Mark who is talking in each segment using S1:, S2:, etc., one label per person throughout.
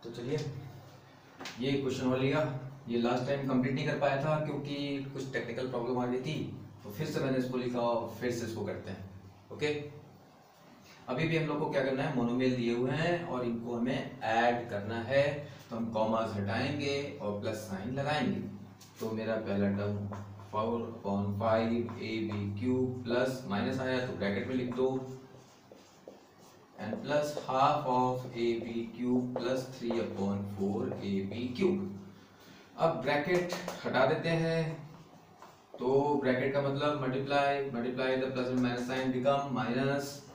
S1: तो चलिए ये क्वेश्चन हो लिया। ये लास्ट टाइम कंप्लीट नहीं कर पाया था क्योंकि कुछ टेक्निकल प्रॉब्लम आ गई थी, तो फिर से मैंने इसको लिखा और फिर से इसको करते हैं। ओके, अभी भी हम लोग को क्या करना है, मोनोमियल दिए हुए हैं और इनको हमें ऐड करना है। तो हम कॉमास हटाएंगे और प्लस साइन लगाएंगे। तो मेरा पहला टर्म 4/5 AB³ प्लस माइनस आया तो ब्रैकेट में लिख दो and plus half of AB³ plus 3/4 AB³। अब ब्रैकेट हटा देते हैं, तो ब्रैकेट का मतलब multiply multiply the plus and minus sign become minus,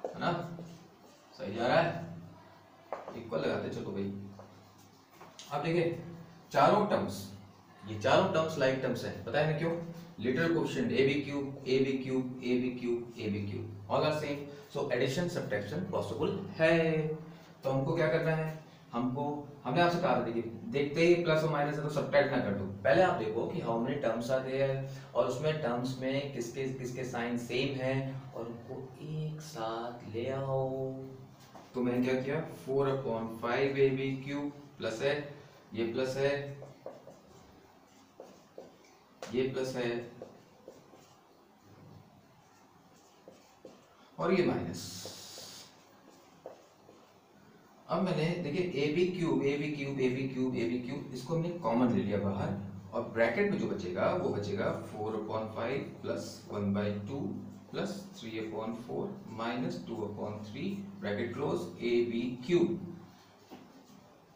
S1: है ना? सही जा रहा है, इक्वल लगाते चलो भाई। अब देखिए चारों टर्म्स, ये चारों टर्म्स लाइक टर्म्स हैं, पता है ना क्यों? Literal coefficient AB³ AB³ AB³ AB³ all are same, so addition subtraction possible है। तो हमको क्या करना है, हमने आपसे कहा था, देखिए देखते ही प्लस और माइनस है तो सब्ट्रैक्ट ना कर दो। पहले आप देखो कि how many terms are there और उसमें टर्म्स में किसके किसके साइन सेम है और उनको एक साथ ले आओ। तो मैंने क्या किया, 4/5 AB³ प्लस है, ये प्लस है, ये प्लस है और ये माइनस। अब मैंने देखिए AB³ इसको हमने कॉमन ले लिया बाहर और ब्रैकेट में जो बचेगा वो बचेगा 4/5 plus 1/2 plus 3/4 minus 2/3 bracket close AB³।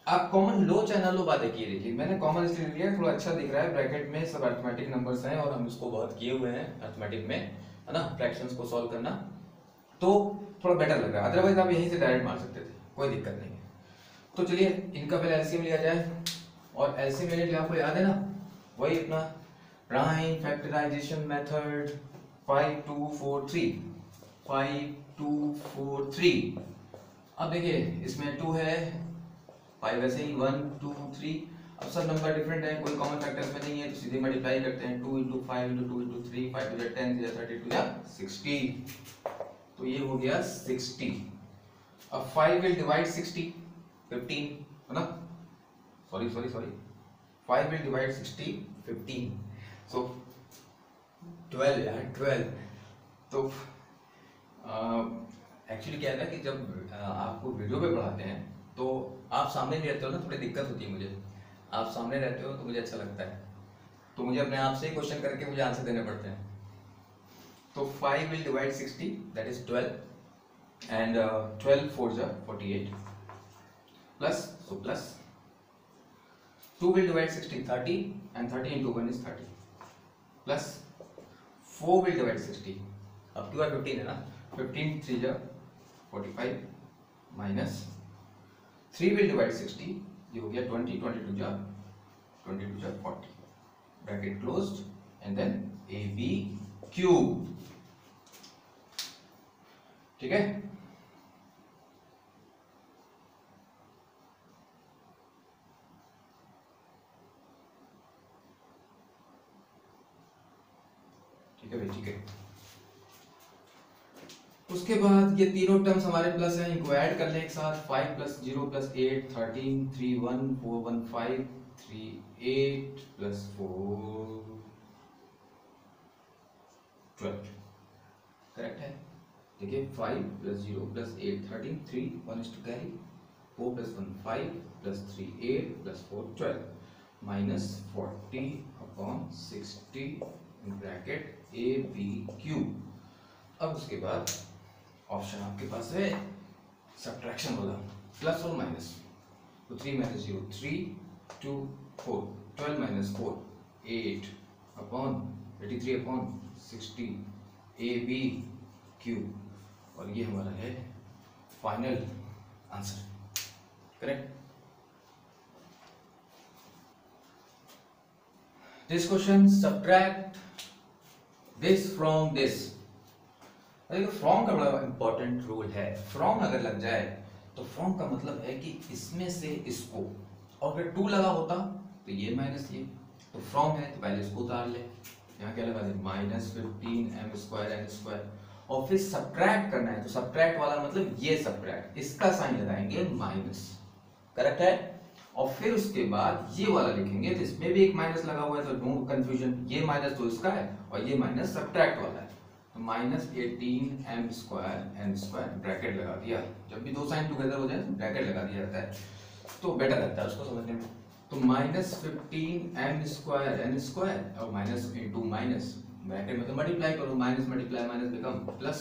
S1: आप कॉमन लो चाहे ना लो, बात एक ही देखिए, मैंने कॉमन इसलिए लिया थोड़ा अच्छा दिख रहा है, ब्रैकेट में सब अरिथमेटिक नंबर्स हैं और हम इसको बहुत किए हुए हैं अरिथमेटिक में, है ना, फ्रैक्शंस को सॉल्व करना, तो थोड़ा बेटर लग रहा है। अदरवाइज आप यहीं से डायरेक्ट मार सकते थे, कोई दिक्कत नहीं है। तो चलिए इनका पहले एलसीएम लिया जाए, और एलसीएम लेने के लिए आपको याद है ना, वही अपना प्राइम फैक्टराइजेशन मेथड 5 2 4 3 5 2 4 3। अब देखिए इसमें 2 है, 5 वैसे ही 1 2 3। अब सब नंबर डिफरेंट है, कोई कॉमन फैक्टर्स में नहीं है, तो सीधे मल्टीप्लाई करते हैं 2 × 5 × 2 × 3 5 2 10 3 32 या 60। तो ये हो गया 60। अब 5 विल डिवाइड 60 15, है ना, सॉरी 5 विल डिवाइड 60 15, सो 12 यार 12। तो एक्चुअली क्या है ना कि जब आपको वीडियो पे पढ़ाते हैं तो आप सामने नहीं रहते हो ना, थोड़ी दिक्कत होती है मुझे। आप सामने रहते हो तो मुझे अच्छा लगता है, तो मुझे अपने आप से ही क्वेश्चन करके मुझे आंसर देने पड़ते हैं। तो 5 will divide 60 that is 12 and 12 4 जा 48 plus, so plus 2 will divide 60 30 and 30 into 1 is 30 plus 4 will divide 60, अब की बार 15 है ना, 15 3 जा 45 minus 3 will divide 60, ये हो गया 20 22 जा 40 bracket closed and then AB³, ठीक है। ठीक है, उसके बाद ये तीनों टर्म्स हमारे प्लस हैं, इनको ऐड कर लें एक साथ, 5 + 0 + 8 13 3 1 4 1 5 3 8 + 4 12, करेक्ट है। देखिए 5 + 0 + 8 13 3 1 is to carry 4 + 1 5 + 3 8 + 4 12 minus 40/60 in bracket AB³। अब उसके बाद ऑप्शन आपके पास है सब्ट्रैक्शन वाला, प्लस और माइनस। तो 3 - 0 3 2 4 12 - 4 8/83/60 AB³, और ये हमारा है final answer, correct. This question subtract this from this. From का बड़ा इंपॉर्टेंट रोल है, फ्रॉम अगर लग जाए तो फ्रॉम का मतलब है कि इसमें से इसको, और अगर 2 लगा होता तो ये माइनस ये, तो फ्रॉम है तो पहले इसको उतार ले, यहाँ क्या लगा दे -15 m² n², और फिर सब्ट्रैक्ट करना है, तो सब्ट्रैक्ट वाला मतलब ये सब्ट्रैक्ट, इसका साइन लगाएंगे माइनस, करेक्ट है। और फिर उसके बाद ये वाला लिखेंगे, तो इसमें भी एक माइनस लगा हुआ है, तो नो कंफ्यूजन, ये माइनस तो इसका है और ये माइनस सब्ट्रैक्ट वाला है, तो माइनस 18m² n² ब्रैकेट लगा दिया। जब भी दो साइन टुगेदर हो जाए तो ब्रैकेट लगा दिया जाता है, तो बेटर रहता है उसको समझने में। तो माइनस 15m² n² और माइनस इंटू माइनस, ब्रैकेट में तो मल्टीप्लाई करो, minus multiply minus become plus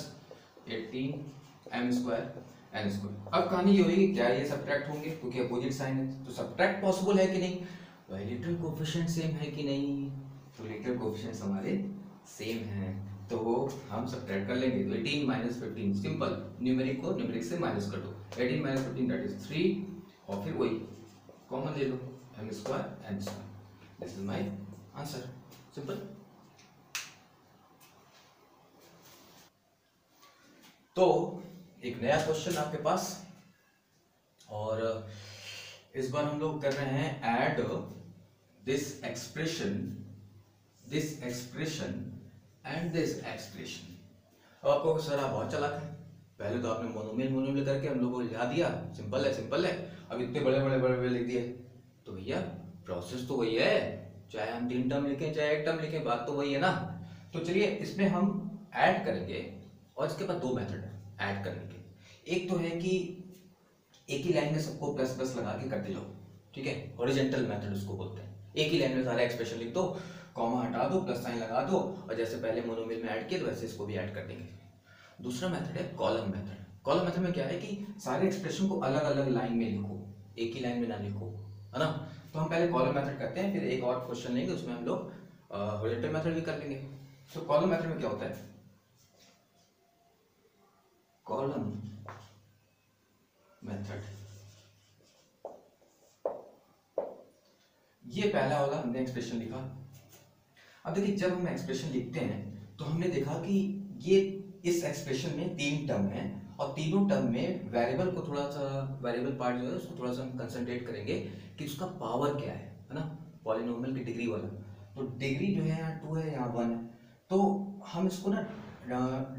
S1: 18m² n²। अब कहानी ये हुई क्या ये सब्ट्रैक्ट होंगे क्योंकि अपोजिट साइन है, तो सब्ट्रैक्ट पॉसिबल है कि नहीं, बाइलेटरल कोएफिशिएंट सेम है कि नहीं, तो लेटरल कोएफिशिएंट्स हमारे सेम हैं, तो हम सब्ट्रैक्ट कर लेंगे। तो 18 माइनस 15 सिंपल, न्यूमेरिक को न्यूमेरिक से माइनस कर दो, 18 माइनस 15 दैट इज 3 और फिर वही कॉमन ले लो m² n²। This is my answer, simple. तो एक नया क्वेश्चन आपके पास, और इस बार हम लोग कर रहे हैं add this expression and this expression. अब आपको सर आप बहुत चालाक हैं, पहले तो आपने मोनोमियल करके हम लोग को लिखा दिया, सिंपल है, अब इतने बड़े लिख दिए, तो भैया प्रोसेस तो वही है, चाहे हम 3 टर्म लिखें चाहे 1 टर्म लिखें, बात तो वही है ना। तो चलिए इसमें हम ऐड करेंगे, और इसके बाद 2 मेथड है ऐड करने के। एक तो है कि एक ही लाइन में सबको प्लस प्लस लगा के करते जाओ, ठीक है, हॉरिजॉन्टल मेथड उसको बोलते हैं। एक ही लाइन में सारा एक्सप्रेशन लिख दो, कॉमा हटा दो, प्लस साइन लगा दो, और जैसे पहले मोनोमियल में ऐड किया वैसे इसको भी ऐड कर देंगे। दूसरा मेथड है कॉलम मेथड। कॉलम मेथड में क्या है कि सारे एक्सप्रेशन को अलग अलग लाइन में लिखो, एक ही लाइन में ना लिखो, है ना। तो हम पहले कॉलम मेथड करते हैं, फिर एक और क्वेश्चन लेंगे उसमें हम लोग हॉरिजॉन्टल मेथड भी कर लेंगे। तो कॉलम मेथड में क्या होता है, कॉलम मेथड, ये पहला वाला हमने एक्सप्रेशन लिखा। अब देखिए जब हम एक्सप्रेशन लिखते हैं तो हमने देखा कि ये इस एक्सप्रेशन में 3 टर्म है, और तीनों टर्म में वेरिएबल को थोड़ा सा, वेरिएबल पार्ट जो है उसको थोड़ा सा हम कंसंट्रेट करेंगे कि उसका पावर क्या है ना, पॉलिनोमियल की डिग्री वाला। तो डिग्री जो है यहाँ 2 है, यहाँ 1 है, तो हम इसको ना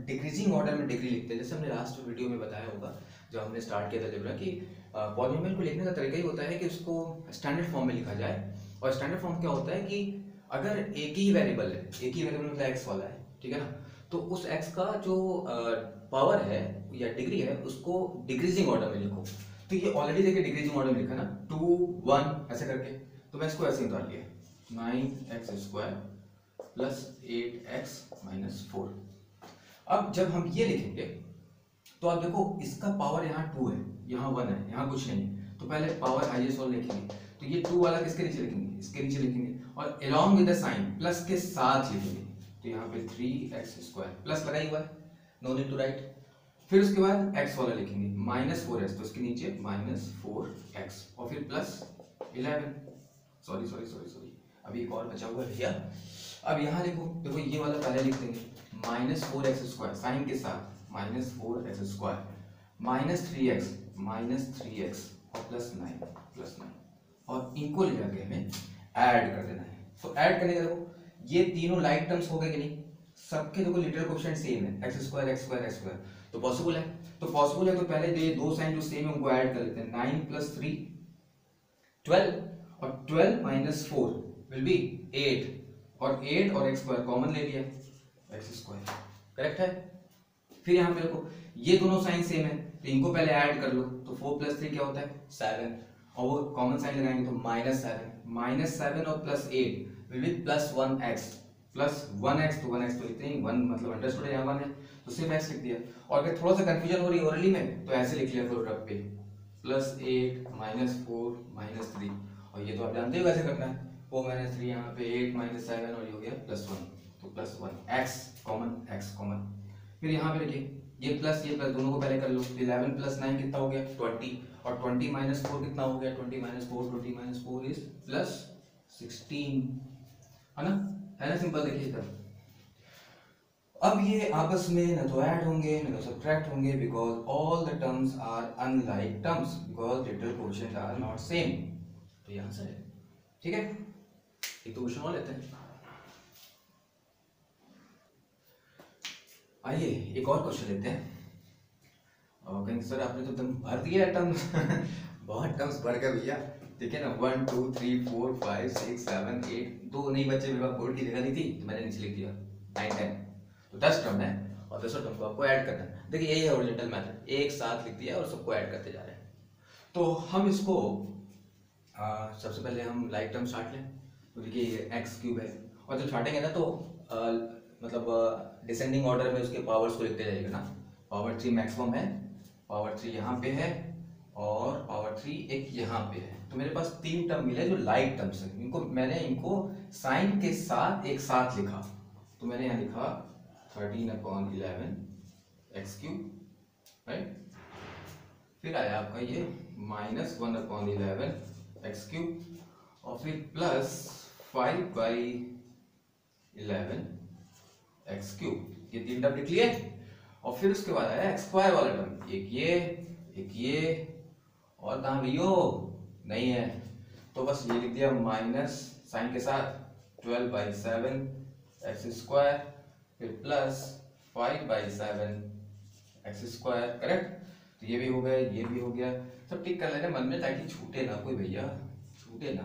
S1: डिक्रीजिंग ऑर्डर में डिग्री लिखते हैं। जैसे हमने लास्ट वीडियो में बताया होगा जब हमने स्टार्ट किया था अलजेब्रा कि पॉलिनोमियल को लिखने का तरीका ही होता है कि उसको स्टैंडर्ड फॉर्म में लिखा जाए। और स्टैंडर्ड फॉर्म क्या होता है कि अगर एक ही वेरिएबल है, एक ही वेरिएबल मतलब एक्स वाला है, ठीक है ना, तो उस एक्स का जो पावर है या डिग्री है उसको डिक्रीजिंग ऑर्डर में लिखो। तो ये ऑलरेडी देखिए डिक्रीजिंग ऑर्डर में लिखा ना, 2 1 ऐसे करके, तो मैं इसको ऐसे उतार लिया, 9x² प्लस 8x माइनस 4। अब जब हम ये लिखेंगे तो आप देखो इसका पावर यहाँ 2 है, यहाँ 1 है, यहाँ कुछ नहीं है, तो पहले पावर हाईएस्ट वाला लिखेंगे, तो ये 2 वाला किसके नीचे लिखेंगे, इसके नीचे लिखेंगे, और along with the sign plus के साथ लिखेंगे, तो यहाँ पे 3x² प्लस लगा ही हुआ है, नो नीड टू राइट। फिर उसके बाद x वाला लिखेंगे -4x, तो इसके नीचे -4x, और फिर प्लस 11, सॉरी अभी एक और बचा हुआ है भैया। अब यहाँ लिखो, देखो ये वाला पहले लिख देंगे, -4x² साइन के साथ, -4x² -3x और +9 और इनको ले जाके हमें ऐड कर देना है। तो ऐड करने का देखो ये तीनों लाइक टर्म्स हो गए कि नहीं, सबके देखो लिटरल कोएफिशिएंट सेम है, x², तो पॉसिबल है। तो पॉसिबल है तो पहले ये दो साइन जो सेम है उनको ऐड कर लेते हैं, 9 + 3 12, और 12 - 4 विल बी 8, और 8 और x² कॉमन ले लिया, x², करेक्ट है। फिर यहाँ पे देखो ये दोनों साइन सेम है तो इनको पहले ऐड कर लो, तो 4 + 3 क्या होता है 7, और वो कॉमन साइन लगाएंगे तो -7 और +8 विल बी +1x, तो 1x तो इतने ही, 1 मतलब अंडरस्टूड है, यहाँ 1 है तो सिर्फ x लिख दिया। और अगर थोड़ा सा कंफ्यूजन हो रही है ओरली में तो ऐसे लिख लिया करो रफ पे, +8 -4 -3, और ये तो आप जानते हो कैसे करना है, 4 - 3 यहाँ पे 8 - 7 और ये हो गया +1, तो +1 x कॉमन। फिर यहाँ पे देखिए ये प्लस दोनों को पहले कर लो, 11 + 9 कितना हो गया 20, और 20 - 4 कितना हो गया 20 - 4 इज +16, है ना सिंपल। देखिए इधर अब ये आपस में न तो ऐड होंगे न तो सब्ट्रैक्ट होंगे, because all the terms are unlike terms, because literal coefficients are not same. तो ये आंसर है, ठीक है। एक तो क्वेश्चन और लेते हैं। आइए एक और क्वेश्चन लेते हैं। और कहेंगे सर आपने तो दम भर दिया टर्म्स बहुत टर्म्स भर गए भैया। ठीक है ना, 1 2 3 4 5 6 7 8, दो नहीं बच्चे मेरे पास बोर्ड की जगह नहीं थी तो मैंने नीचे लिख दिया 9 10, तो 10 टर्म है और 10 टर्म को आपको ऐड करना है। देखिए यही है ओरिजिनल मेथड, एक साथ लिख दिया और सबको ऐड करते जा रहे हैं। तो हम इसको सबसे पहले हम लाइक टर्म छाट लें। तो देखिए ये एक्स क्यूब है, और जब छाटेंगे ना तो मतलब डिसेंडिंग ऑर्डर में उसके पावर्स को लिखते जाइएगा ना। पावर 3 मैक्सिमम है, पावर 3 यहाँ पे है और पावर 3 एक यहाँ पे है। तो मेरे पास 3 टर्म मिले जो लाइक टर्म्स हैं। इनको साइन के साथ एक साथ लिखा। तो मैंने यहाँ लिखा 13/11 एक्स क्यूब, राइट। फिर आया आपका ये -1/11 एक्स क्यूब, और फिर प्लस 5/11 एक्स क्यूब। ये 3 टर्म लिख लिए। और फिर उसके बाद आया एक्स स्क्वायर वाला टर्म, एक ये और कहाँ भैया नहीं है, तो बस ये लिख दिया माइनस साइन के साथ 12/7 एक्स स्क्वायर, फिर प्लस 5/7 एक्स स्क्वायर, करेक्ट। तो ये भी हो गया, ये भी हो गया। सब टिक कर लेना मन में ताकि छूटे ना कोई भैया, छूटे ना।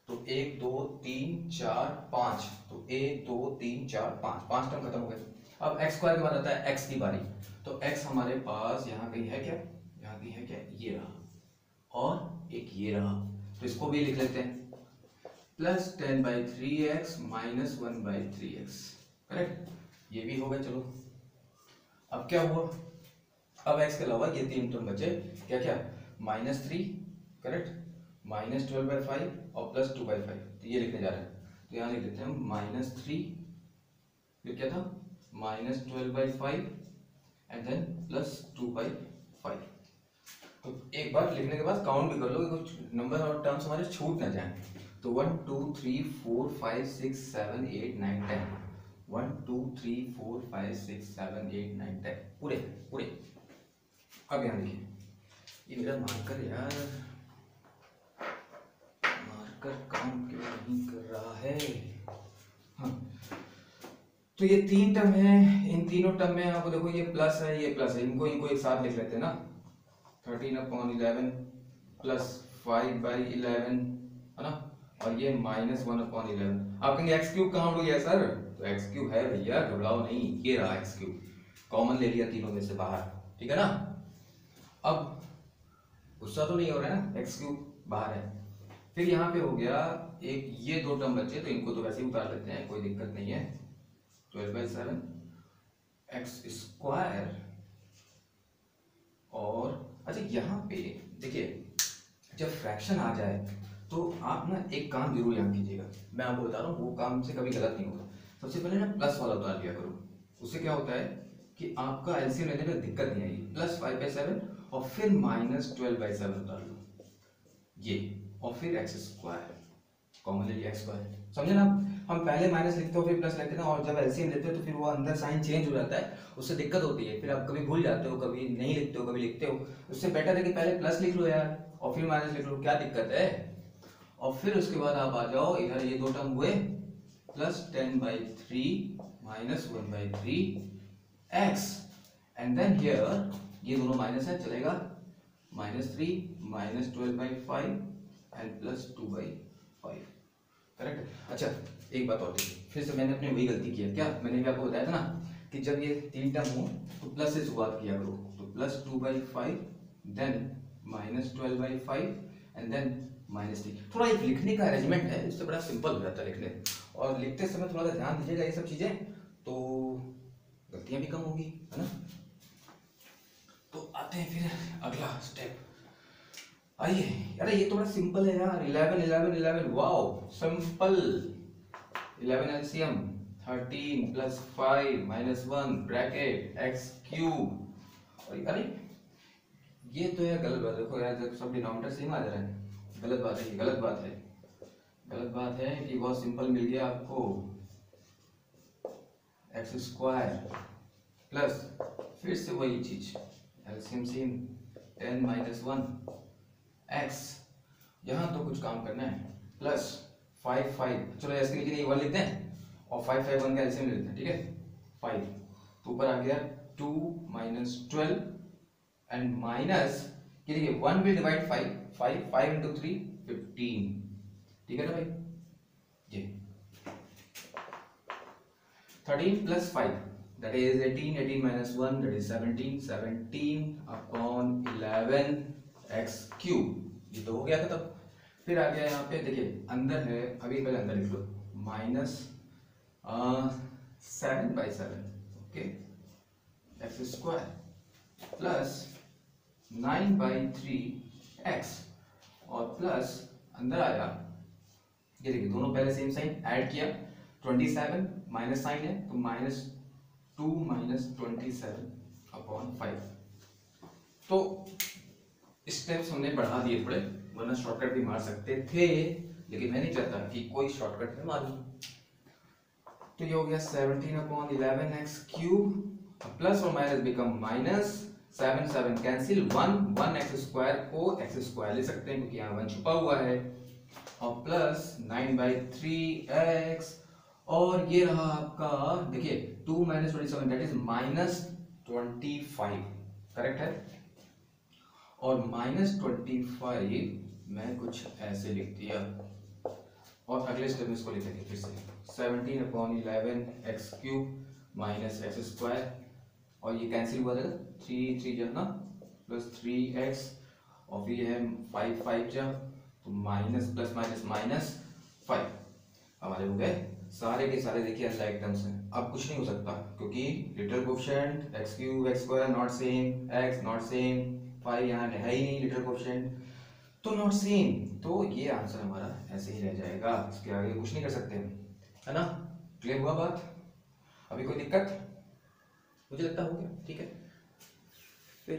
S1: तो 1 2 3 4 5, तो 1 2 3 4 5 टर्म खत्म हो गए। अब एक्स स्क्वायर के बाद आता है एक्स की बारी। तो एक्स हमारे पास यहाँ कहीं है क्या, यहाँ कहीं है क्या, ये रहा और एक ये रहा। तो इसको भी लिख लेते हैं, plus 10/3x minus 1/3x, correct. ये भी हो गया। चलो अब क्या हुआ, अब x के अलावा ये 3 टर्म बचे, क्या क्या, -3, करेक्ट, -12/5 और प्लस 2/5। तो ये लिखने जा रहे हैं, तो यहाँ लिख देते हैं -3, फिर क्या था -12/5 एंड देन प्लस 2/5। तो एक बार लिखने के बाद काउंट भी कर लो कि कुछ नंबर और टर्म्स हमारे छूट ना जाएं। तो 1 2 3 4 5 6 7 8 9 10, 1 2 3 4 5 6 7 8 9 10 पूरे पूरे। अब यहाँ देखिए, ये मेरा मार्कर यार, मार्कर काम क्यों नहीं कर रहा है। हाँ, तो ये 3 टर्म है, इन तीनों टर्म में आपको देखो ये प्लस है, ये प्लस है, इनको एक साथ लिख लेते हैं ना। 13/11 प्लस 5/11 है ना, और ये -1/11। आप कहेंगे एक्स क्यूब कहाँ उड़ गया सर, तो एक्स क्यूब है भैया, घबराओ नहीं, ये रहा एक्स क्यूब, कॉमन ले लिया तीनों में से बाहर, ठीक है ना। अब गुस्सा तो नहीं हो रहा है ना, एक्स क्यूब बाहर है। फिर यहाँ पे हो गया एक ये 2 टर्म बचे, तो इनको तो वैसे ही उतार लेते हैं, कोई दिक्कत नहीं है। 12/7 एक्स स्क्वायर, और अच्छा यहाँ पे देखिए जब फ्रैक्शन आ जाए तो आप ना एक काम जरूर याद कीजिएगा, मैं आपको बता रहा हूँ वो काम से कभी गलत नहीं होगा। सबसे पहले ना प्लस वाला उतार लिया करो, उससे क्या होता है कि आपका एलसीएम लेने में दिक्कत नहीं आएगी। प्लस 5/7 और फिर -12/7 उतार लो ये, और फिर एक्स स्क्वायर कॉमन ले लिया, एक्स स्क्वायर, समझे ना। हम पहले माइनस लिखते हो फिर प्लस लिखते हैं, और जब एलसीएम लेते हो तो फिर वो अंदर साइन चेंज हो जाता है, उससे दिक्कत होती है, फिर आप कभी भूल जाते हो, कभी नहीं लिखते हो, कभी लिखते हो। उससे बेटर है कि पहले प्लस लिख लो यार और फिर माइनस लिख लो, क्या दिक्कत है। और फिर उसके बाद आप आ जाओ इधर, ये 2 टर्म हुए, plus 10/3 minus 1/3 x, and then here ये दोनों माइनस है, चलेगा, -3 -12/5 एंड प्लस 2/5, करेक्ट। अच्छा एक बात और देखिए, फिर से मैंने अपनी वही गलती की है, क्या मैंने भी आपको बताया था ना कि जब ये 3 टर्म हो तो प्लस से शुरुआत किया करो। तो प्लस 2/5 देन -12/5 एंड देन -3। थोड़ा एक लिखने का अरेंजमेंट है, इससे बड़ा सिंपल हो जाता है लिखने, और लिखते समय थोड़ा सा ध्यान दीजिएगा ये सब चीजें, तो गलतियां भी कम होगी, है ना। तो आते हैं फिर अगला स्टेप। आइए, अरे ये तो बड़ा सिंपल है यार, 11 11 11, wow simple. 11 LCM 13 plus 5 minus 1 bracket x cube. अरे ये तो यार गलत बात है, देखो यार जब सब डिनोमिनेटर सेम आ जा रहा है, गलत बात है, ये गलत बात है, गलत बात है कि बहुत सिंपल मिल गया आपको, एक्स स्क्वायर प्लस फिर से वही चीज एलसीएम सेम 10 माइनस 1 एक्स, यहाँ तो कुछ काम करना है, प्लस 5 5, चलो ऐसे लिखिए, 1 लिखते हैं और 5 5 1 का एलसीएम ले लेते हैं, ठीक है, 5 तो ऊपर आ गया 2 माइनस 12 एंड माइनस ये देखिए 1 विल डिवाइड 5 इंटू 3 15, ठीक है ना भाई। ये 13 plus 5 that is 18 minus 1 that is 17 upon 11 x cube. ये तो हो गया था तब। फिर आ गया यहाँ पे देखिए अंदर है, अभी पहले अंदर लिख लो, minus 7/7 okay x square plus 9/3 x और प्लस अंदर आया, ये देखिए दोनों पहले सेम साइन ऐड किया, 27 माइनस साइन है तो -2 माइनस 27 अपॉन 5। तो स्टेप्स हमने बढ़ा दिए थोड़े, वरना शॉर्टकट भी मार सकते थे, लेकिन मैं नहीं चाहता कि कोई शॉर्टकट में मारूं। तो ये हो गया 17 अपॉन 11 एक्स क्यूब, प्लस और minus become minus, 7 cancel, 1 x square को एक्स स्क्वायर ले सकते हैं क्योंकि यहाँ 1 छुपा हुआ है, और प्लस 9/3 x, और ये रहा आपका देखिए 2 माइनस 27 दैट इज -25, करेक्ट है। और -25 मैं कुछ ऐसे लिख दिया, और अगले स्टेप में इसको लिखेंगे फिर से 17 upon 11 x cube minus x square, और ये कैंसिल हुआ था 3 जो ना प्लस 3x, और फिर है 5 जब तो माइनस प्लस माइनस -5 हमारे हो गए सारे के सारे। देखिए अनलाइक टर्म्स हैं, अब कुछ नहीं हो सकता क्योंकि little coefficient x cube x square not same, x not same, 5 यहाँ है ही नहीं लिटिल कोएफिशिएंट तो नॉट सेम, तो ये आंसर हमारा ऐसे ही रह जाएगा, इसके आगे कुछ नहीं कर सकते हम, है ना। क्लियर हुआ बात? अभी कोई दिक्कत? मुझे लगता हो गया, ठीक है।